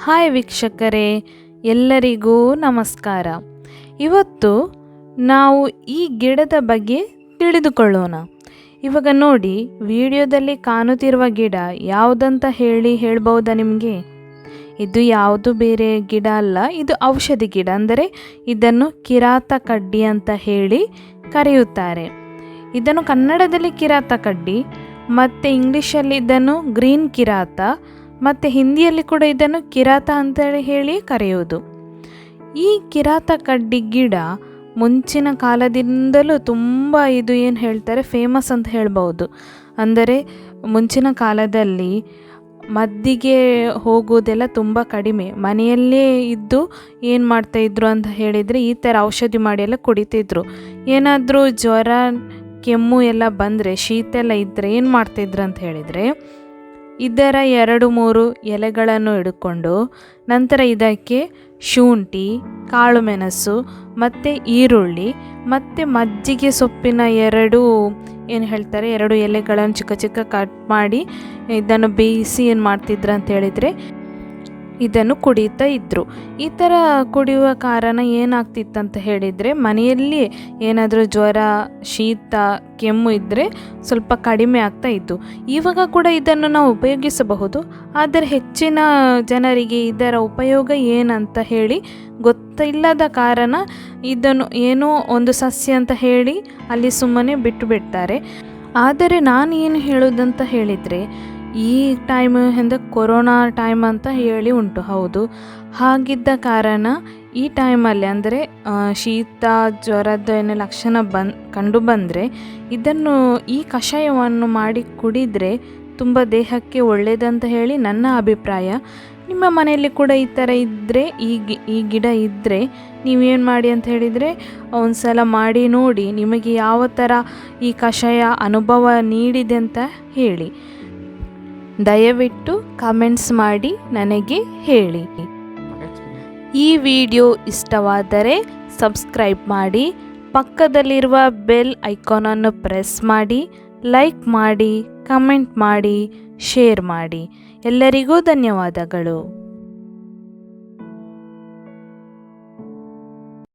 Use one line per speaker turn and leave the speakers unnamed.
Hi ವೀಕ್ಷಕರೇ, ಎಲ್ಲರಿಗೂ ನಮಸ್ಕಾರ. ಇವತ್ತು ನಾವು ಈ ಗಿಡದ ಬಗ್ಗೆ ತಿಳಿದುಕೊಳ್ಳೋಣ. ಇವಾಗ ನೋಡಿ, ವಿಡಿಯೋದಲ್ಲಿ ಕಾಣುತ್ತಿರುವ ಗಿಡ ಯಾವುದಂತ ಹೇಳ್ಬೋದಾ ನಿಮಗೆ? ಇದು ಯಾವುದು ಬೇರೆ ಗಿಡ ಅಲ್ಲ, ಇದು ಔಷಧಿ ಗಿಡ. ಅಂದರೆ ಇದನ್ನು ಕಿರಾತ ಕಡ್ಡಿ ಅಂತ ಹೇಳಿ ಕರೆಯುತ್ತಾರೆ. ಇದನ್ನು ಕನ್ನಡದಲ್ಲಿ ಕಿರಾತ ಕಡ್ಡಿ, ಮತ್ತು ಇಂಗ್ಲೀಷಲ್ಲಿ ಇದನ್ನು ಗ್ರೀನ್ ಕಿರಾತ, ಮತ್ತು ಹಿಂದಿಯಲ್ಲಿ ಕೂಡ ಇದನ್ನು ಕಿರಾತ ಅಂತೇಳಿ ಹೇಳಿ ಕರೆಯೋದು. ಈ ಕಿರಾತ ಕಡ್ಡಿ ಗಿಡ ಮುಂಚಿನ ಕಾಲದಿಂದಲೂ ತುಂಬ ಇದು ಏನು ಹೇಳ್ತಾರೆ ಫೇಮಸ್ ಅಂತ ಹೇಳ್ಬೋದು. ಅಂದರೆ ಮುಂಚಿನ ಕಾಲದಲ್ಲಿ ಮದ್ದಿಗೆ ಹೋಗೋದೆಲ್ಲ ತುಂಬ ಕಡಿಮೆ, ಮನೆಯಲ್ಲೇ ಇದ್ದು ಏನು ಮಾಡ್ತಾಯಿದ್ರು ಅಂತ ಹೇಳಿದರೆ ಈ ಥರ ಔಷಧಿ ಮಾಡಿ ಎಲ್ಲ ಕುಡಿತಿದ್ರು. ಏನಾದರೂ ಜ್ವರ ಕೆಮ್ಮು ಎಲ್ಲ ಬಂದರೆ, ಶೀತ ಎಲ್ಲ ಇದ್ದರೆ ಏನು ಮಾಡ್ತಿದ್ರು ಅಂತ ಹೇಳಿದರೆ, ಇದರ 2-3 ಎಲೆಗಳನ್ನು ಹಿಡ್ಕೊಂಡು ನಂತರ ಇದಕ್ಕೆ ಶುಂಠಿ, ಕಾಳು ಮೆಣಸು ಮತ್ತು ಈರುಳ್ಳಿ ಮತ್ತು ಮಜ್ಜಿಗೆ ಸೊಪ್ಪಿನ 2 ಎಲೆಗಳನ್ನು ಚಿಕ್ಕ ಚಿಕ್ಕ ಕಟ್ ಮಾಡಿ ಇದನ್ನು ಬೇಯಿಸಿ ಏನು ಮಾಡ್ತಿದ್ರು ಅಂತ ಹೇಳಿದರೆ ಇದನ್ನು ಕುಡಿತಾ ಇದ್ದರು. ಈ ಥರ ಕುಡಿಯುವ ಕಾರಣ ಏನಾಗ್ತಿತ್ತಂತ ಹೇಳಿದರೆ, ಮನೆಯಲ್ಲಿ ಏನಾದರೂ ಜ್ವರ, ಶೀತ, ಕೆಮ್ಮು ಇದ್ದರೆ ಸ್ವಲ್ಪ ಕಡಿಮೆ ಆಗ್ತಾ ಇತ್ತು. ಇವಾಗ ಕೂಡ ಇದನ್ನು ನಾವು ಉಪಯೋಗಿಸಬಹುದು, ಆದರೆ ಹೆಚ್ಚಿನ ಜನರಿಗೆ ಇದರ ಉಪಯೋಗ ಏನಂತ ಹೇಳಿ ಗೊತ್ತಿಲ್ಲದ ಕಾರಣ ಇದನ್ನು ಏನೋ ಒಂದು ಸಸ್ಯ ಅಂತ ಹೇಳಿ ಅಲ್ಲಿ ಸುಮ್ಮನೆ ಬಿಟ್ಟುಬಿಡ್ತಾರೆ. ಆದರೆ ನಾನು ಏನು ಹೇಳೋದಂತ ಹೇಳಿದರೆ, ಈ ಟೈಮ್ ಅಂದರೆ ಕೊರೋನಾ ಟೈಮ್ ಅಂತ ಹೇಳಿ ಉಂಟು. ಹೌದು, ಹಾಗಿದ್ದ ಕಾರಣ ಈ ಟೈಮಲ್ಲಿ ಅಂದರೆ ಶೀತ ಜ್ವರದ ಏನೋ ಲಕ್ಷಣ ಕಂಡು ಬಂದರೆ ಇದನ್ನು ಈ ಕಷಾಯವನ್ನು ಮಾಡಿ ಕುಡಿದರೆ ತುಂಬ ದೇಹಕ್ಕೆ ಒಳ್ಳೆಯದಂತ ಹೇಳಿ ನನ್ನ ಅಭಿಪ್ರಾಯ. ನಿಮ್ಮ ಮನೆಯಲ್ಲಿ ಕೂಡ ಈ ಥರ ಇದ್ದರೆ, ಈ ಗಿಡ ಇದ್ದರೆ ನೀವೇನು ಮಾಡಿ ಅಂತ ಹೇಳಿದರೆ ಒಂದು ಸಲ ಮಾಡಿ ನೋಡಿ, ನಿಮಗೆ ಯಾವ ಥರ ಈ ಕಷಾಯ ಅನುಭವ ನೀಡಿದೆ ಅಂತ ಹೇಳಿ ದಯವಿಟ್ಟು ಕಮೆಂಟ್ಸ್ ಮಾಡಿ ನನಗೆ ಹೇಳಿ. ಈ ವಿಡಿಯೋ ಇಷ್ಟವಾದರೆ ಸಬ್ಸ್ಕ್ರೈಬ್ ಮಾಡಿ, ಪಕ್ಕದಲ್ಲಿರುವ ಬೆಲ್ ಐಕಾನನ್ನು ಪ್ರೆಸ್ ಮಾಡಿ, ಲೈಕ್ ಮಾಡಿ, ಕಮೆಂಟ್ ಮಾಡಿ, ಶೇರ್ ಮಾಡಿ. ಎಲ್ಲರಿಗೂ ಧನ್ಯವಾದಗಳು.